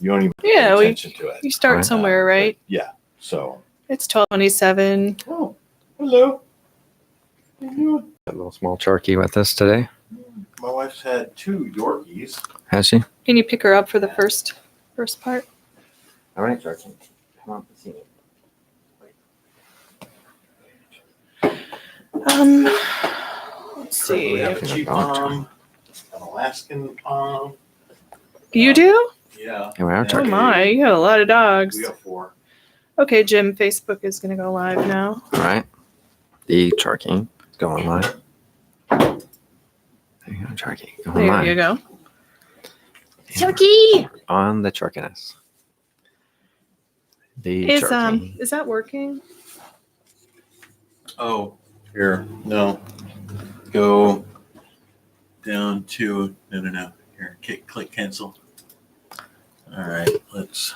You don't even Yeah, pay attention to it. You start somewhere, right? Yeah. So. It's 12:27. Oh, hello. How you doing? A little small turkey with us today. My wife's had 2 Yorkies. Has she? Can you pick her up for the first part? All right, turkey. Come on, see me. Let's see. We have a cheap palm, an Alaskan palm. You do? Yeah. Here we are, Oh turkey. my, you got a lot of dogs. We got 4. Okay, Jim, Facebook is going to go live now. All right. The turkey is going live. There you go, turkey. Going There live. you go. Turkey! On the turkeyness. The turkey. Is that working? Oh, here. No. Go down to, no. Here, click cancel. All right, let's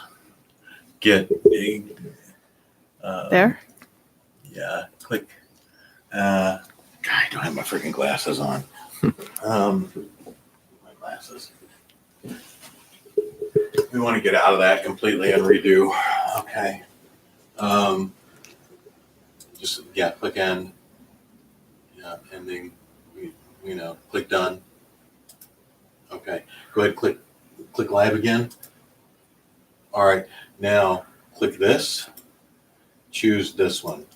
get a. There? Yeah, click. God, I don't have my freaking glasses on. My glasses. We want to get out of that completely and redo. Okay. Click end. Yeah, ending. Click done. Okay. Go ahead, click live again. All right. Now click this. Choose this one.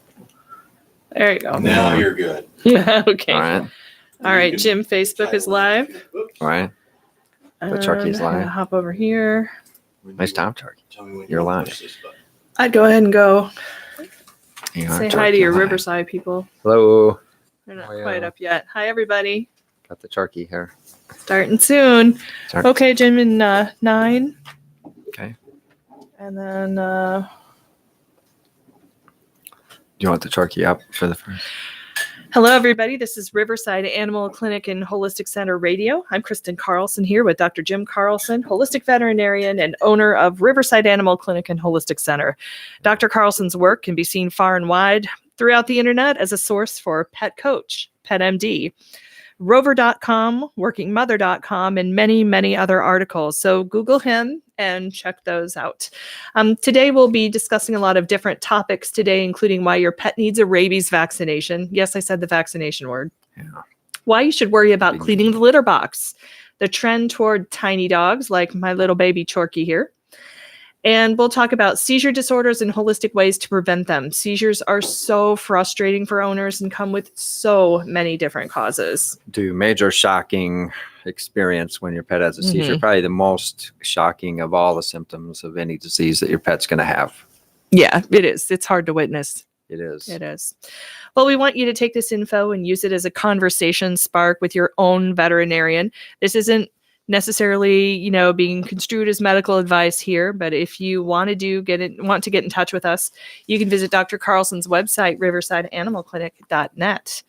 There you go. Now you're good. Okay. All right. All right, Jim, Facebook is live. All right. The turkey's live. Hop over here. Nice job, turkey. Tell me when You're you live. push this button. I'd go ahead and go. You are, Say hi turkey to your live. Riverside people. Hello. They're not Oh, yeah. quite up yet. Hi, everybody. Got the turkey here. Starting soon. Turkey. Okay, Jim, in 9. Okay. And then Do you want the turkey up for the first? hello, everybody. This is Riverside Animal Clinic and Holistic Center Radio. I'm Kristen Carlson here with Dr. Jim Carlson, holistic veterinarian and owner of Riverside Animal Clinic and Holistic Center. Dr. Carlson's work can be seen far and wide throughout the internet as a source for Pet Coach, Pet MD, Rover.com, WorkingMother.com, and many, many other articles. So Google him and check those out. Today, we'll be discussing a lot of different topics today, including why your pet needs a rabies vaccination. Yes, I said the vaccination word. Yeah. Why you should worry about cleaning the litter box. The trend toward tiny dogs, like my little baby Chorky here. And we'll talk about seizure disorders and holistic ways to prevent them. Seizures are so frustrating for owners and come with so many different causes. Do major shocking experience when your pet has a seizure. Probably the most shocking of all the symptoms of any disease that your pet's going to have. Yeah, it is. It's hard to witness. It is. It is. Well, we want you to take this info and use it as a conversation spark with your own veterinarian. This isn't necessarily, being construed as medical advice here, but if you want to get in touch with us, you can visit Dr. Carlson's website, riversideanimalclinic.net.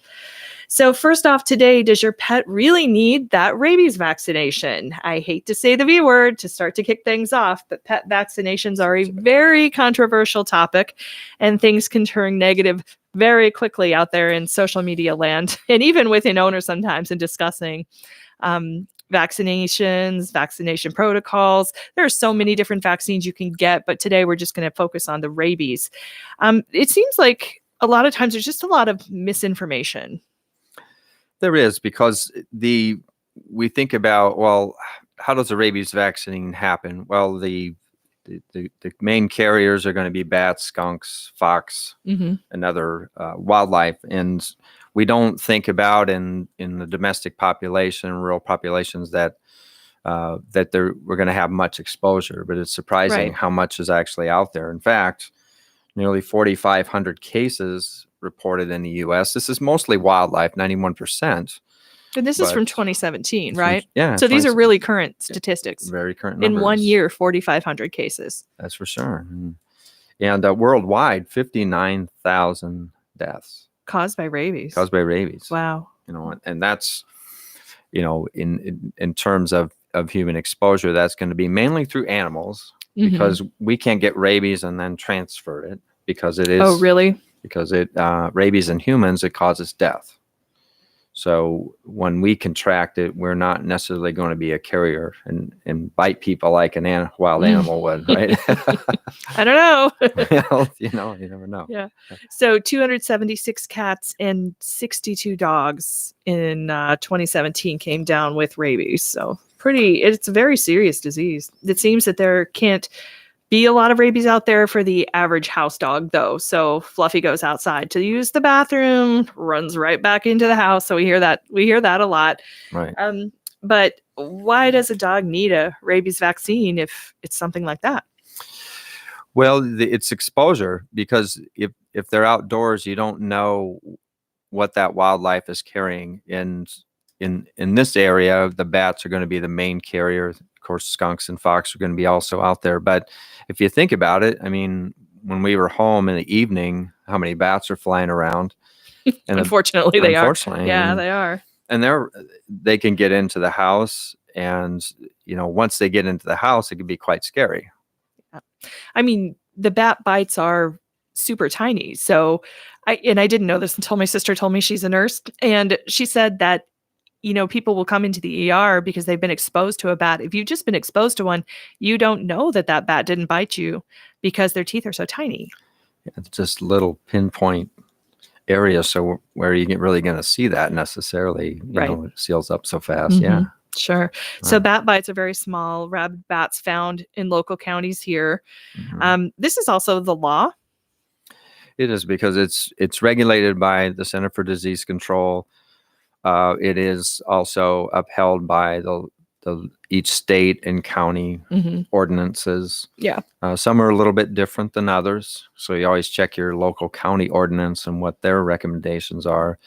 So first off today, does your pet really need that rabies vaccination? I hate to say the V word to start to kick things off, but pet vaccinations are a very controversial topic and things can turn negative very quickly out there in social media land and even within owners sometimes in discussing vaccinations, vaccination protocols. There are so many different vaccines you can get, but today we're just going to focus on the rabies. It seems like a lot of times there's just a lot of misinformation. There is, because we think about, well, how does a rabies vaccine happen? Well, the main carriers are going to be bats, skunks, fox, and other wildlife. And we don't think about in the domestic population, rural populations, that we're going to have much exposure. But it's surprising how much is actually out there. In fact, nearly 4,500 cases reported in the U.S. This is mostly wildlife, 91%. And this is from 2017, right? Yeah. So these are really current statistics. Very current numbers. In 1 year, 4,500 cases. That's for sure. And worldwide, 59,000 deaths. Caused by rabies. Wow. And that's, in terms of human exposure, that's going to be mainly through animals, because we can't get rabies and then transfer it, because it is. Oh, really? Because rabies in humans, it causes death. So when we contract it, we're not necessarily going to be a carrier and bite people like an wild animal would, right? I don't know. Well, you never know. Yeah. So 276 cats and 62 dogs in 2017 came down with rabies. So it's a very serious disease. It seems that there can't be a lot of rabies out there for the average house dog, though. So Fluffy goes outside to use the bathroom, runs right back into the house. So we hear that a lot. Right. But why does a dog need a rabies vaccine if it's something like that? Well, it's exposure, because if they're outdoors, you don't know what that wildlife is carrying. And in this area, the bats are going to be the main carrier. Of course, skunks and fox are going to be also out there. But if you think about it, I mean, when we were home in the evening, how many bats are flying around? And Unfortunately, they are. Yeah, and, they are. And they can get into the house, and once they get into the house, it can be quite scary. I mean, the bat bites are super tiny. So I didn't know this until my sister told me. She's a nurse, and she said that people will come into the ER because they've been exposed to a bat. If you've just been exposed to one, you don't know that bat didn't bite you because their teeth are so tiny. It's just little pinpoint area, so where you get really going to see that necessarily, it seals up so fast. Mm-hmm. Yeah. Sure. So bat bites are very small, rabid bats found in local counties here. Mm-hmm. This is also the law. It is, because it's regulated by the Center for Disease Control. It is also upheld by the each state and county ordinances. Yeah. Some are a little bit different than others, so you always check your local county ordinance and what their recommendations are.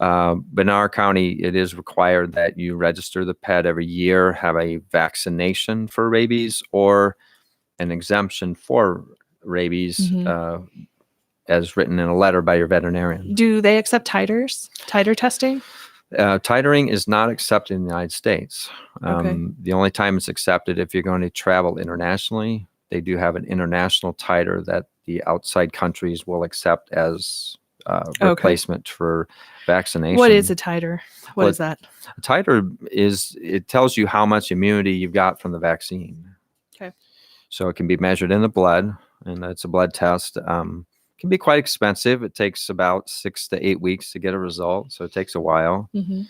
But in our county, it is required that you register the pet every year, have a vaccination for rabies or an exemption for rabies, as written in a letter by your veterinarian. Do they accept titer testing? Titering is not accepted in the United States. Okay. The only time it's accepted if you're going to travel internationally. They do have an international titer that the outside countries will accept as replacement for vaccination. What is a titer? What is that? A titer it tells you how much immunity you've got from the vaccine. Okay. So it can be measured in the blood, and it's a blood test. Can be quite expensive. It takes about 6 to 8 weeks to get a result, so it takes a while. Mm-hmm.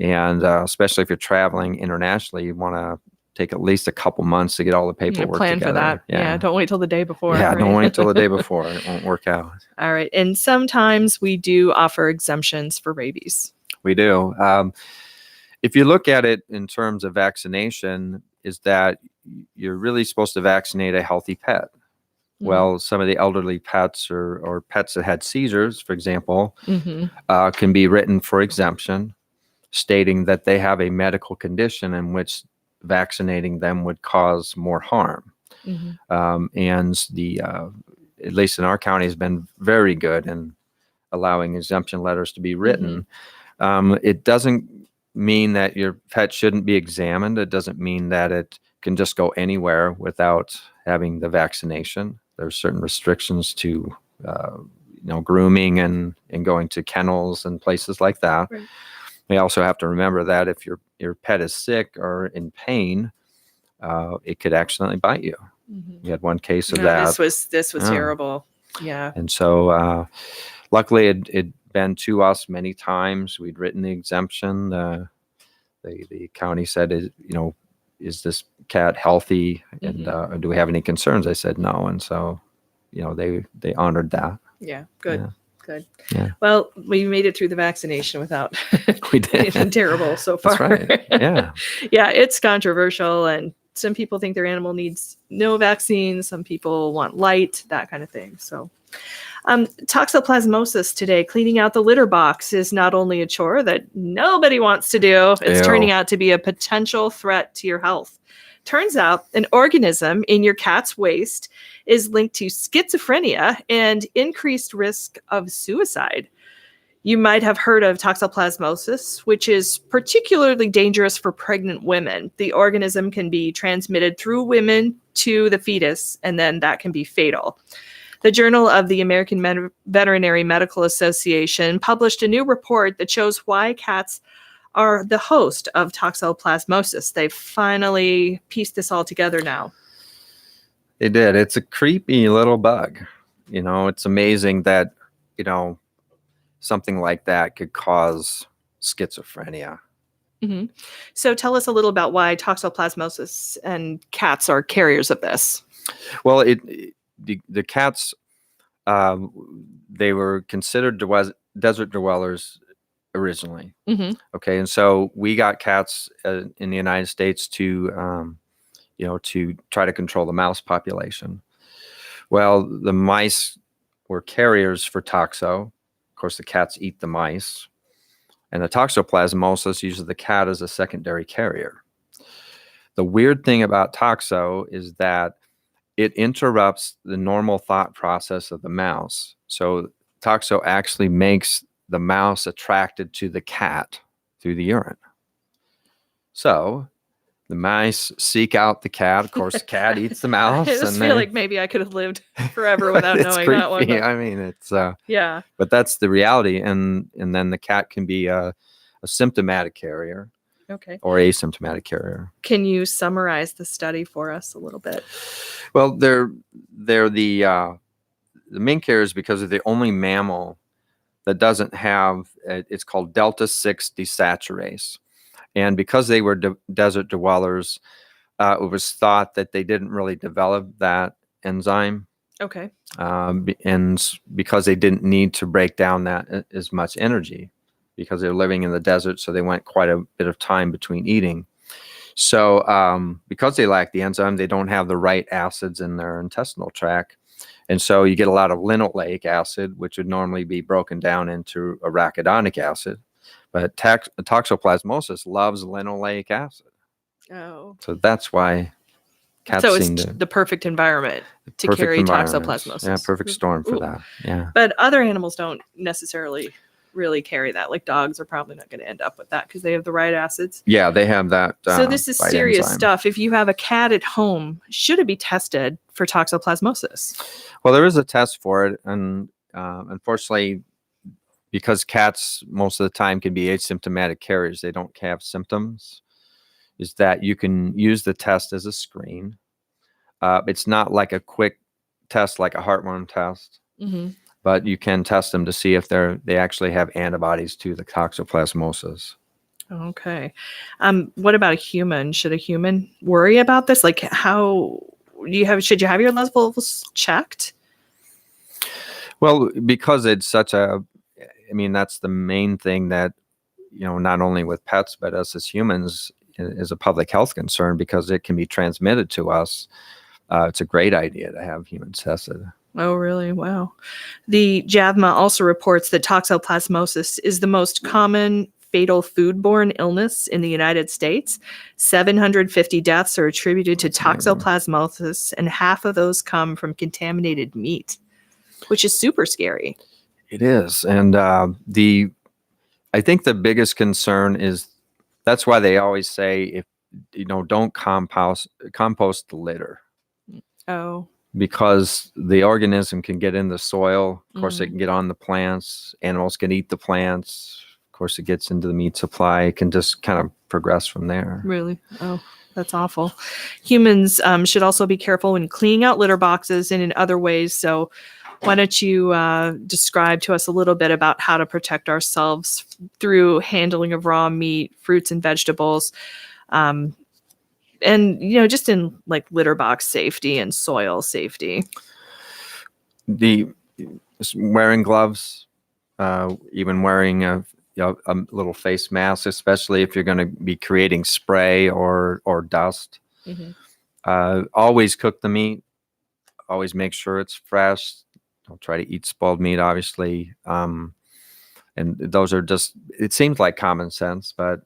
And especially if you're traveling internationally, you want to take at least a couple months to get all the paperwork plan together. For that. Yeah, don't wait till the day before. Yeah, right? Don't wait till the day before. It won't work out. All right, and sometimes we do offer exemptions for rabies. We do. If you look at it in terms of vaccination, is that you're really supposed to vaccinate a healthy pet. Well, some of the elderly pets or pets that had seizures, for example, can be written for exemption, stating that they have a medical condition in which vaccinating them would cause more harm. And at least in our county, has been very good in allowing exemption letters to be written. It doesn't mean that your pet shouldn't be examined. It doesn't mean that it can just go anywhere without having the vaccination. There's certain restrictions to, grooming and going to kennels and places like that. Right. We also have to remember that if your pet is sick or in pain, it could accidentally bite you. We had one case of that. This was terrible. Yeah. And so, luckily, it'd been to us many times. We'd written the exemption. The county said, is this cat healthy, and do we have any concerns? I said no, and so they honored that. Yeah, good. Yeah. Well, we made it through the vaccination without we did. It's been terrible so far. That's right. Yeah. Yeah, it's controversial, and some people think their animal needs no vaccine, some people want light, that kind of thing. So toxoplasmosis today, cleaning out the litter box, is not only a chore that nobody wants to do, it's turning out to be a potential threat to your health. Turns out an organism in your cat's waste is linked to schizophrenia and increased risk of suicide. You might have heard of toxoplasmosis, which is particularly dangerous for pregnant women. The organism can be transmitted through women to the fetus, and then that can be fatal. The Journal of the American Veterinary Medical Association published a new report that shows why cats are the host of toxoplasmosis. They finally pieced this all together now. They did. It's a creepy little bug. It's amazing that, something like that could cause schizophrenia. Mm-hmm. So tell us a little about why toxoplasmosis and cats are carriers of this. Well, the cats, they were considered desert dwellers originally. Mm-hmm. Okay, and so we got cats in the United States to try to control the mouse population. Well, the mice were carriers for toxo. Of course, the cats eat the mice. And the toxoplasmosis uses the cat as a secondary carrier. The weird thing about toxo is that it interrupts the normal thought process of the mouse. So toxo actually makes the mouse attracted to the cat through the urine. So the mice seek out the cat. Of course, the cat eats the mouse. I just feel like maybe I could have lived forever without knowing creepy. that one. But I mean, it's yeah. But that's the reality, and then the cat can be a symptomatic carrier. Okay. Or asymptomatic carrier. Can you summarize the study for us a little bit? Well, they're the main carriers because they're the only mammal that doesn't have. It's called delta 6 desaturase. And because they were desert dwellers, it was thought that they didn't really develop that enzyme. Okay. And because they didn't need to break down that as much energy, because they're living in the desert, so they went quite a bit of time between eating. So because they lack the enzyme, they don't have the right acids in their intestinal tract. And so you get a lot of linoleic acid, which would normally be broken down into arachidonic acid. But toxoplasmosis loves linoleic acid. Oh. So that's why cats so seem it's to... the perfect environment to carry toxoplasmosis. Yeah, perfect storm for Ooh. that. Yeah. But other animals don't necessarily really carry that. Like dogs are probably not going to end up with that because they have the right acids. Yeah, they have that. So this is right serious enzyme. stuff. If you have a cat at home, should it be tested for toxoplasmosis? Well, there is a test for it. And unfortunately, because cats most of the time can be asymptomatic carriers, they don't have symptoms, is that you can use the test as a screen. It's not like a quick test like a heartworm test, but you can test them to see if they actually have antibodies to the toxoplasmosis. Okay. What about a human? Should a human worry about this? Like should you have your levels checked? Well, because it's that's the main thing that, not only with pets, but us as humans is a public health concern because it can be transmitted to us. It's a great idea to have humans tested. Oh, really? Wow. The JAVMA also reports that toxoplasmosis is the most common fatal foodborne illness in the United States. 750 deaths are attributed to toxoplasmosis, and half of those come from contaminated meat, which is super scary. It is. And I think the biggest concern is that's why they always say don't compost the litter. Oh. Because the organism can get in the soil. Of course, it can get on the plants. Animals can eat the plants. Of course, it gets into the meat supply. It can just kind of progress from there. Really? Oh, that's awful. Humans should also be careful when cleaning out litter boxes and in other ways. So why don't you describe to us a little bit about how to protect ourselves through handling of raw meat, fruits and vegetables, and, just in like litter box safety and soil safety. The wearing gloves, even wearing a little face mask, especially if you're going to be creating spray or dust. Always cook the meat. Always make sure it's fresh. Don't try to eat spoiled meat, obviously. And those are just, it seems like common sense, but,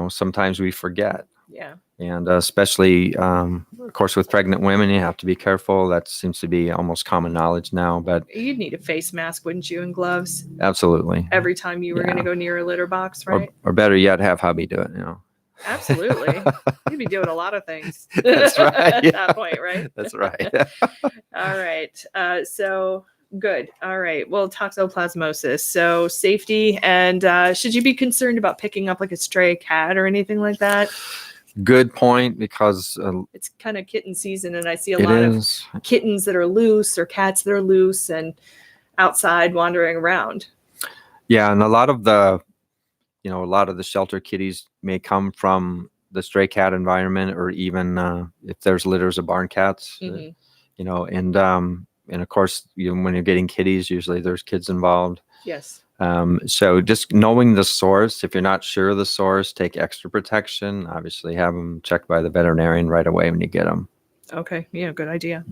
sometimes we forget. Yeah. And especially, of course, with pregnant women, you have to be careful. That seems to be almost common knowledge now. But you'd need a face mask, wouldn't you, and gloves? Absolutely. Every time you were going to go near a litter box, right? Or better yet, have hubby do it. Absolutely. You'd be doing a lot of things. That's right. At that point, right? That's right. All right. So good. All right. Well, toxoplasmosis. So safety, and should you be concerned about picking up like a stray cat or anything like that? Good point, because It's kind of kitten season, and I see a it lot of is. kittens that are loose or cats that are loose and outside wandering around. Yeah, and a lot of the shelter kitties may come from the stray cat environment, or even if there's litters of barn cats. Mhm. And of course, when you're getting kitties, usually there's kids involved. Yes. So just knowing the source, if you're not sure of the source, take extra protection. Obviously, have them checked by the veterinarian right away when you get them. Okay. Yeah, good idea.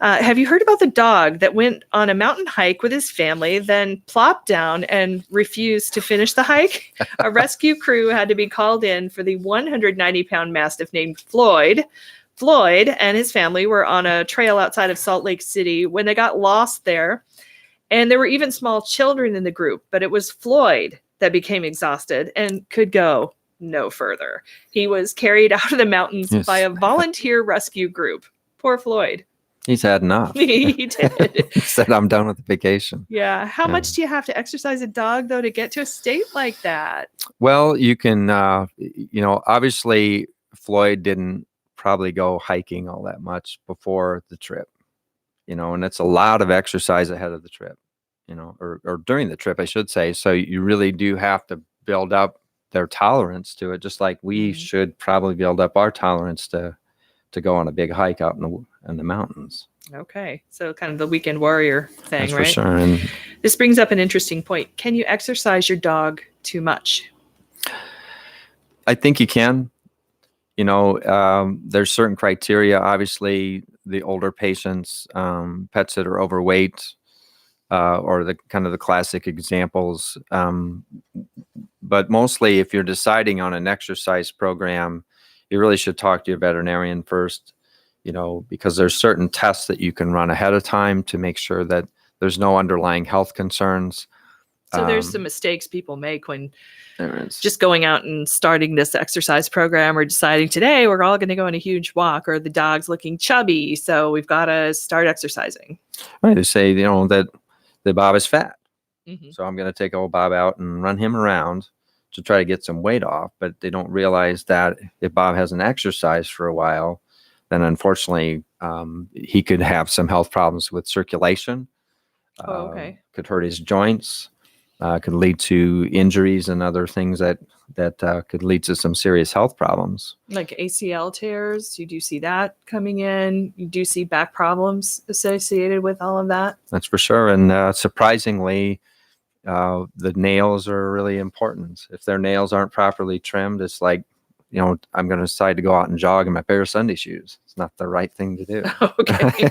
Have you heard about the dog that went on a mountain hike with his family, then plopped down and refused to finish the hike? A rescue crew had to be called in for the 190-pound mastiff named Floyd. Floyd and his family were on a trail outside of Salt Lake City when they got lost there. And there were even small children in the group, but it was Floyd that became exhausted and could go no further. He was carried out of the mountains Yes. by a volunteer rescue group. Poor Floyd. He's had enough. He did. He said, "I'm done with the vacation." Yeah. How Yeah. much do you have to exercise a dog, though, to get to a state like that? Well, you can, obviously Floyd didn't probably go hiking all that much before the trip, and it's a lot of exercise ahead of the trip, or during the trip, I should say. So you really do have to build up their tolerance to it, just like we should probably build up our tolerance to go on a big hike out in the mountains. Okay. So kind of the weekend warrior thing, That's right? for sure. And This brings up an interesting point. Can you exercise your dog too much? I think you can. There's certain criteria. Obviously, the older patients, pets that are overweight, or the kind of the classic examples. But mostly, if you're deciding on an exercise program, you really should talk to your veterinarian first, because there's certain tests that you can run ahead of time to make sure that there's no underlying health concerns. So there's some mistakes people make when There is. just going out and starting this exercise program, or deciding today we're all going to go on a huge walk, or the dog's looking chubby, so we've got to start exercising. Right, they say, that the Bob is fat. Mhm. So I'm going to take old Bob out and run him around to try to get some weight off. But they don't realize that if Bob hasn't exercised for a while, then unfortunately he could have some health problems with circulation. Oh, okay. Could hurt his joints. Could lead to injuries and other things that could lead to some serious health problems. Like ACL tears, you do see that coming in. You do see back problems associated with all of that. That's for sure. And surprisingly, the nails are really important. If their nails aren't properly trimmed, it's like, I'm going to decide to go out and jog in my pair of Sunday shoes. It's not the right thing to do. Okay.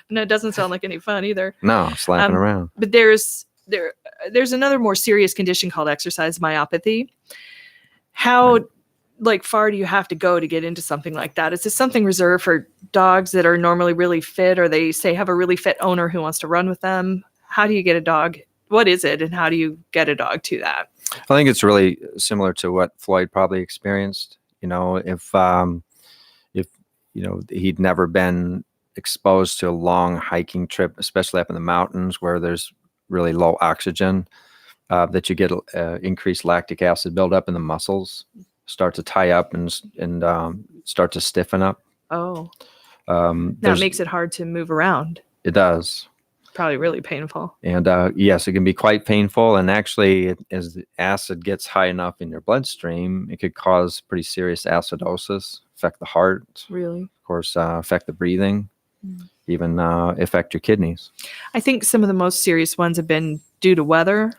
No, it doesn't sound like any fun either. No, slapping around. But there's another more serious condition called exercise myopathy. How far do you have to go to get into something like that? Is this something reserved for dogs that are normally really fit, or they say have a really fit owner who wants to run with them? How do you get a dog? What is it, and how do you get a dog to that? I think it's really similar to what Floyd probably experienced. If he'd never been exposed to a long hiking trip, especially up in the mountains where there's really low oxygen, that you get increased lactic acid buildup in the muscles, start to tie up and start to stiffen up. Oh, that makes it hard to move around. It does. Probably really painful. And yes, it can be quite painful. And actually, as the acid gets high enough in your bloodstream, it could cause pretty serious acidosis, affect the heart. Really? Of course, affect the breathing, even affect your kidneys. I think some of the most serious ones have been due to weather,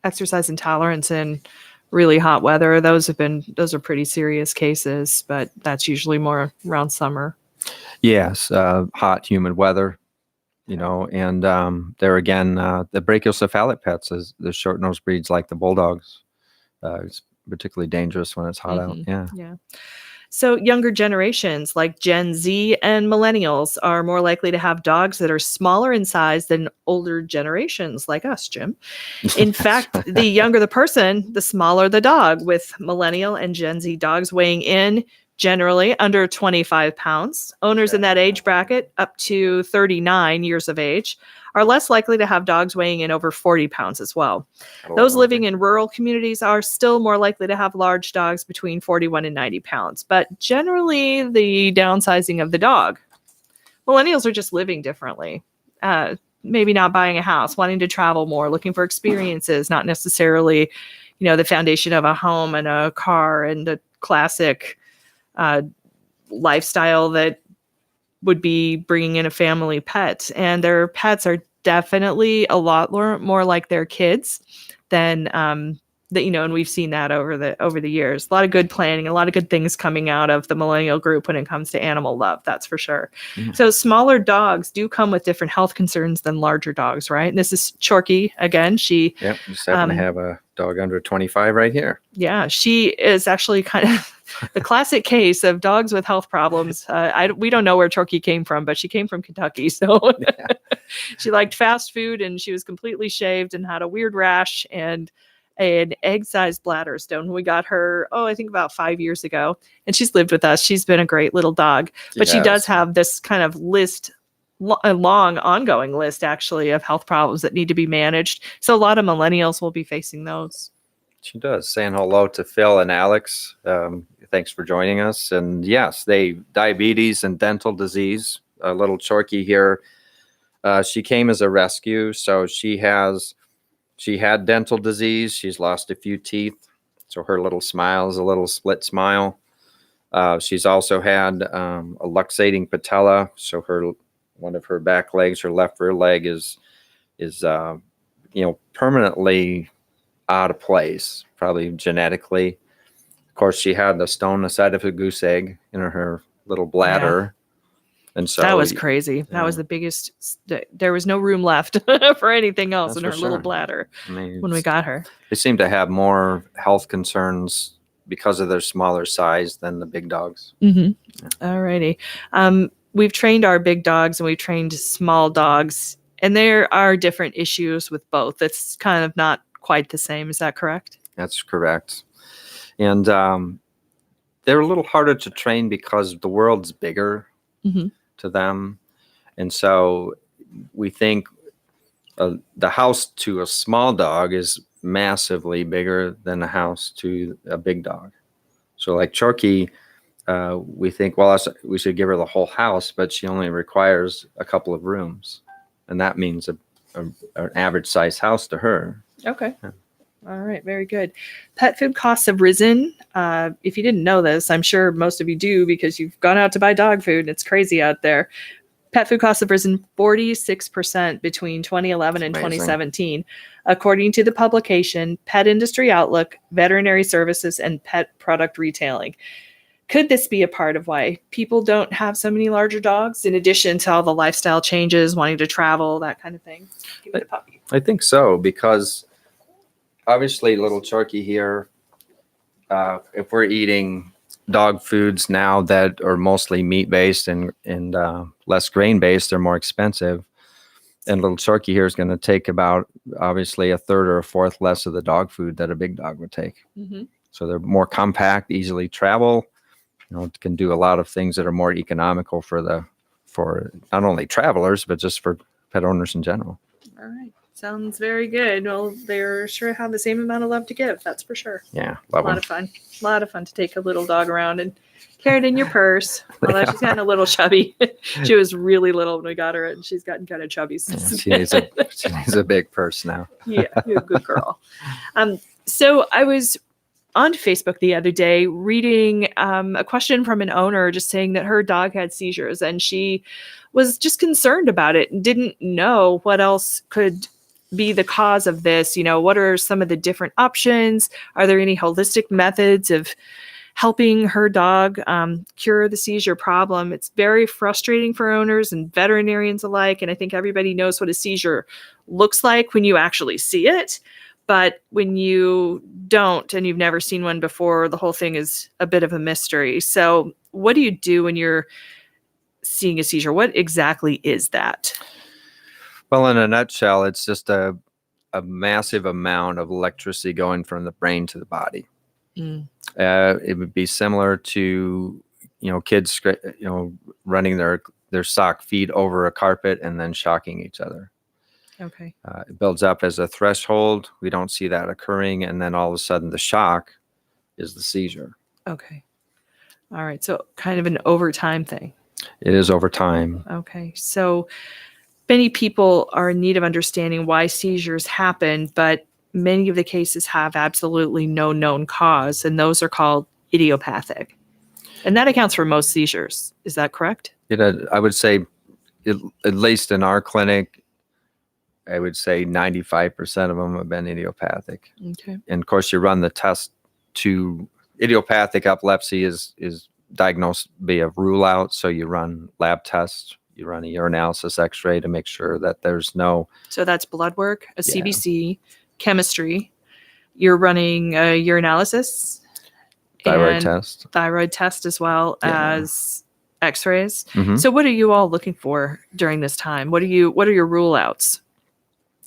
exercise intolerance in really hot weather. Those are pretty serious cases, but that's usually more around summer. Yes, hot, humid weather. And there again, the brachiocephalic pets, is the short-nosed breeds like the bulldogs. It's particularly dangerous when it's hot out. Yeah. Yeah. So younger generations like Gen Z and millennials are more likely to have dogs that are smaller in size than older generations like us, Jim. In fact, the younger the person, the smaller the dog, with millennial and Gen Z dogs weighing in generally under 25 pounds. Owners in that age bracket, up to 39 years of age, are less likely to have dogs weighing in over 40 pounds as well. Those living in rural communities are still more likely to have large dogs between 41 and 90 pounds, but generally the downsizing of the dog. Millennials are just living differently. Maybe not buying a house, wanting to travel more, looking for experiences, not necessarily, the foundation of a home and a car and a classic lifestyle that would be bringing in a family pet. And their pets are definitely a lot more like their kids than and we've seen that over the years. A lot of good planning, a lot of good things coming out of the millennial group when it comes to animal love, that's for sure. Mm-hmm. So smaller dogs do come with different health concerns than larger dogs, right? And this is Chorky again. She just happen to have a dog under 25 right here. Yeah, she is actually kind of the classic case of dogs with health problems. We don't know where Chorky came from, but she came from Kentucky. So she liked fast food, and she was completely shaved and had a weird rash and an egg-sized bladder stone. We got her, I think about 5 years ago, and she's lived with us. She's been a great little dog, but she does have this kind of a long ongoing list actually of health problems that need to be managed. So a lot of millennials will be facing those. She does. Saying hello to Phil and Alex. Thanks for joining us. And yes, diabetes and dental disease. A little Chorky here. She came as a rescue, so she had dental disease. She's lost a few teeth, so her little smile is a little split smile. She's also had a luxating patella, so one of her back legs, her left rear leg is permanently out of place, probably genetically. Of course, she had a stone the size of a goose egg in her little bladder. Yeah. And so that was crazy. That was the biggest. There was no room left for anything else in her little bladder when we got her. They seem to have more health concerns because of their smaller size than the big dogs. Mm-hmm. Yeah. All righty. We've trained our big dogs and we've trained small dogs, and there are different issues with both. It's kind of not quite the same. Is that correct? That's correct. And they're a little harder to train because the world's bigger to them. And so we think the house to a small dog is massively bigger than the house to a big dog. So like Chorky, we think, we should give her the whole house, but she only requires a couple of rooms. And that means an average size house to her. Okay. Yeah. All right. Very good. Pet food costs have risen. If you didn't know this, I'm sure most of you do because you've gone out to buy dog food and it's crazy out there. Pet food costs have risen 46% between 2011 and 2017, according to the publication Pet Industry Outlook, Veterinary Services, and Pet Product Retailing. Could this be a part of why people don't have so many larger dogs, in addition to all the lifestyle changes, wanting to travel, that kind of thing? Give me the puppy. I think so, because obviously little Chorky here, if we're eating dog foods now that are mostly meat-based and less grain-based, they're more expensive. And little Chorky here is going to take about, obviously, a third or a fourth less of the dog food that a big dog would take. Mm-hmm. So they're more compact, easily travel. It can do a lot of things that are more economical for not only travelers, but just for pet owners in general. All right. Sounds very good. Well, they're sure have the same amount of love to give. That's for sure. Yeah. A lot of fun. A lot of fun to take a little dog around and carry it in your purse. Although she's gotten a little chubby. She was really little when we got her, and she's gotten kind of chubby since. Yeah, she needs a big purse now. Yeah, you're a good girl. So I was on Facebook the other day reading a question from an owner just saying that her dog had seizures, and she was just concerned about it and didn't know what else could be the cause of this. What are some of the different options? Are there any holistic methods of helping her dog cure the seizure problem? It's very frustrating for owners and veterinarians alike. And I think everybody knows what a seizure looks like when you actually see it. But when you don't and you've never seen one before, the whole thing is a bit of a mystery. So what do you do when you're seeing a seizure? What exactly is that? Well, in a nutshell, it's just a massive amount of electricity going from the brain to the body. It would be similar to, kids, running their sock feet over a carpet and then shocking each other. Okay. It builds up as a threshold. We don't see that occurring. And then all of a sudden the shock is the seizure. Okay. All right. So kind of an overtime thing. It is over time. Okay. So many people are in need of understanding why seizures happen, but many of the cases have absolutely no known cause, and those are called idiopathic. And that accounts for most seizures. Is that correct? I would say, at least in our clinic, I would say 95% of them have been idiopathic. Okay. And of course, you run the test to idiopathic epilepsy is diagnosed via rule out. So you run lab tests, you run a urinalysis, X-ray to make sure that there's no. So that's blood work, a CBC, chemistry. You're running a urinalysis, thyroid test as well as X-rays. Mm-hmm. So what are you all looking for during this time? What are your rule outs?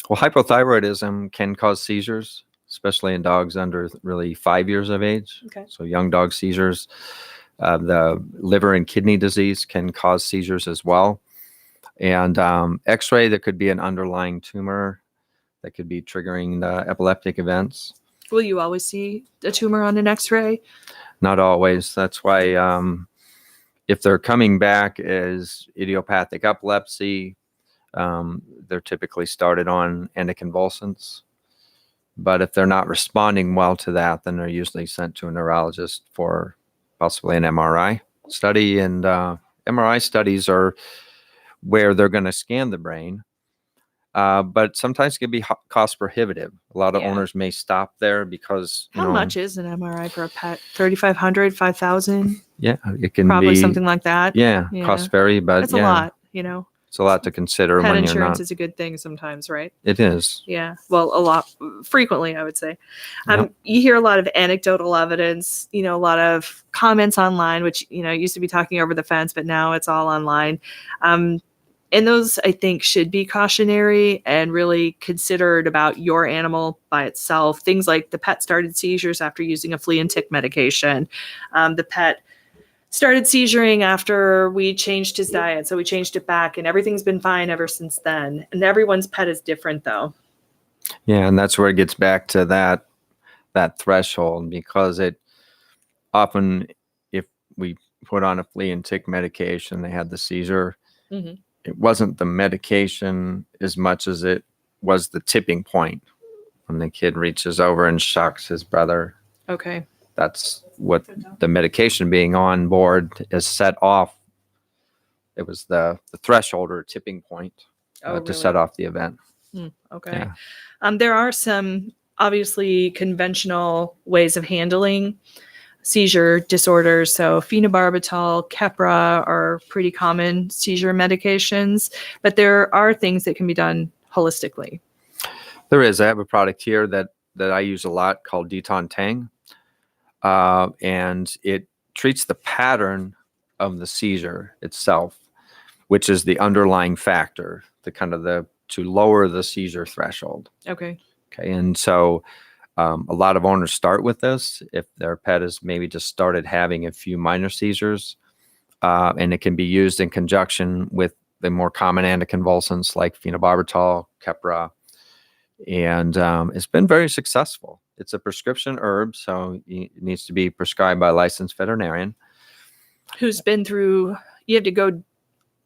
Well, hypothyroidism can cause seizures, especially in dogs under really 5 years of age. Okay. So young dog seizures. The liver and kidney disease can cause seizures as well. And X-ray, there could be an underlying tumor that could be triggering the epileptic events. Will you always see a tumor on an X-ray? Not always. That's why if they're coming back as idiopathic epilepsy, they're typically started on anticonvulsants. But if they're not responding well to that, then they're usually sent to a neurologist for possibly an MRI study. And MRI studies are where they're going to scan the brain. But sometimes it can be cost prohibitive. A lot of owners may stop there because how much is an MRI for a pet? $3,500, $5,000? Yeah, it can probably be something like that. Yeah, costs vary, but it's a lot. It's a lot to consider Pet when insurance you're not. is a good thing sometimes, right? It is. Yeah. Well, a lot frequently, I would say. You hear a lot of anecdotal evidence, a lot of comments online, which, used to be talking over the fence, but now it's all online. And those, I think, should be cautionary and really considered about your animal by itself. Things like the pet started seizures after using a flea and tick medication. The pet started seizuring after we changed his diet. So we changed it back, and everything's been fine ever since then. And everyone's pet is different, though. Yeah, and that's where it gets back to that threshold, because it often, if we put on a flea and tick medication, they had the seizure. Mm-hmm. It wasn't the medication as much as it was the tipping point when the kid reaches over and shocks his brother. Okay. That's what the medication being on board is set off. It was the threshold or tipping point to set off the event. Okay. Yeah. There are some obviously conventional ways of handling seizure disorders. So phenobarbital, Keppra are pretty common seizure medications, but there are things that can be done holistically. There is. I have a product here that I use a lot called Deton Tang. And it treats the pattern of the seizure itself, which is the underlying factor, to lower the seizure threshold. Okay. And so a lot of owners start with this if their pet has maybe just started having a few minor seizures, and it can be used in conjunction with the more common anticonvulsants like phenobarbital, Keppra, and it's been very successful. It's a prescription herb, so it needs to be prescribed by a licensed veterinarian. Who's been through, you have to go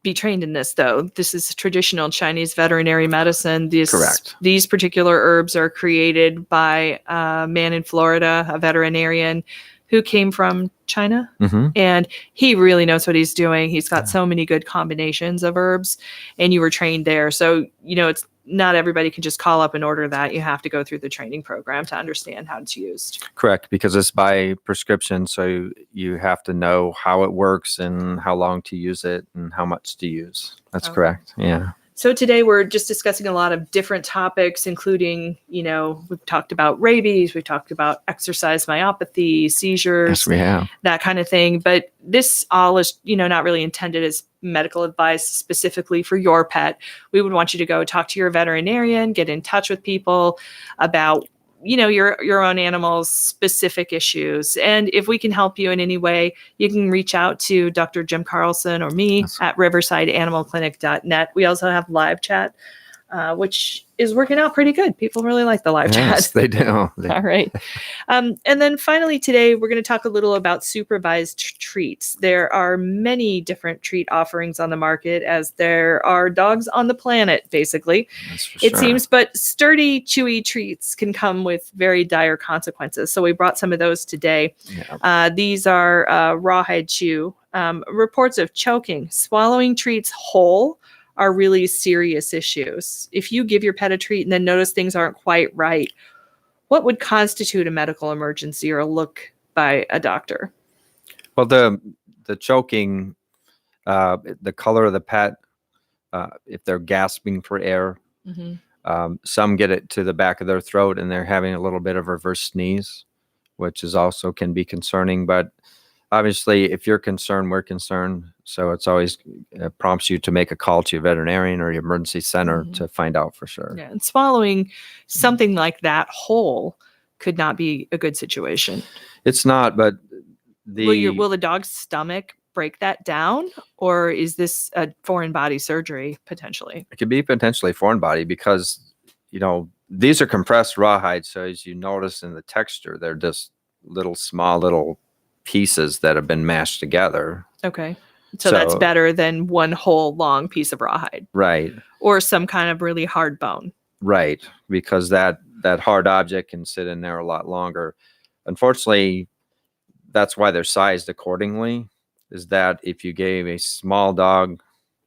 be trained in this, though. This is traditional Chinese veterinary medicine. Correct. These particular herbs are created by a man in Florida, a veterinarian who came from China. Mm-hmm. And he really knows what he's doing. He's got so many good combinations of herbs, and you were trained there. So, it's not everybody can just call up and order that. You have to go through the training program to understand how it's used. Correct, because it's by prescription, so you have to know how it works and how long to use it and how much to use. That's correct. Yeah. So today we're just discussing a lot of different topics, including, we've talked about rabies, we've talked about exercise myopathy, seizures, Yes, we have. that kind of thing. But this all is, not really intended as medical advice specifically for your pet. We would want you to go talk to your veterinarian, get in touch with people about your own animal's specific issues. And if we can help you in any way, you can reach out to Dr. Jim Carlson or me at riversideanimalclinic.net. We also have live chat, which is working out pretty good. People really like the live Yes, chat. they do. All right. And then finally today, we're going to talk a little about supervised treats. There are many different treat offerings on the market, as there are dogs on the planet, basically. That's for It sure. seems, but sturdy, chewy treats can come with very dire consequences. So we brought some of those today. Yeah. These are rawhide chew. Reports of choking, swallowing treats whole are really serious issues. If you give your pet a treat and then notice things aren't quite right, what would constitute a medical emergency or a look by a doctor? Well, the choking, the color of the pet, if they're gasping for air, some get it to the back of their throat and they're having a little bit of reverse sneeze, which is also can be concerning. But obviously, if you're concerned, we're concerned. So it's always prompts you to make a call to your veterinarian or your emergency center to find out for sure. Yeah, and swallowing something like that whole could not be a good situation. It's not, but Will the dog's stomach break that down, or is this a foreign body surgery potentially? it could be potentially foreign body because, these are compressed rawhide. So as you notice in the texture, they're just small little pieces that have been mashed together. Okay. So that's better than one whole long piece of rawhide. Right. Or some kind of really hard bone. Right. Because that hard object can sit in there a lot longer. Unfortunately, that's why they're sized accordingly, is that if you gave a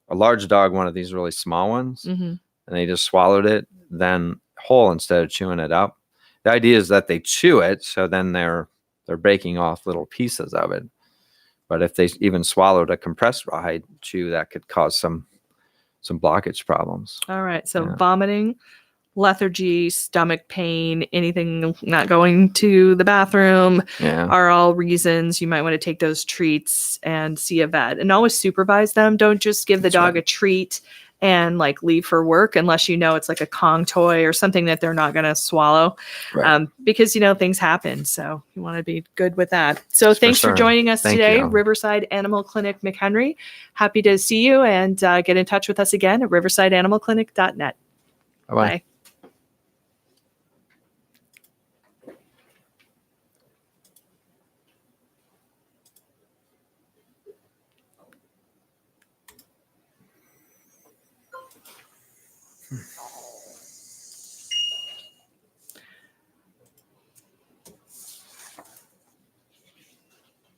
large dog, one of these really small ones, and they just swallowed it, then whole instead of chewing it up. The idea is that they chew it, so then they're breaking off little pieces of it. But if they even swallowed a compressed rawhide chew, that could cause some blockage problems. All right. So vomiting, lethargy, stomach pain, anything not going to the bathroom are all reasons you might want to take those treats and see a vet. And always supervise them. Don't just give the dog a treat and leave for work unless it's like a Kong toy or something that they're not going to swallow. Right. Because things happen. So you want to be good with that. So thanks for joining us today, Riverside Animal Clinic McHenry. Happy to see you, and get in touch with us again at riversideanimalclinic.net. Bye-bye. Bye.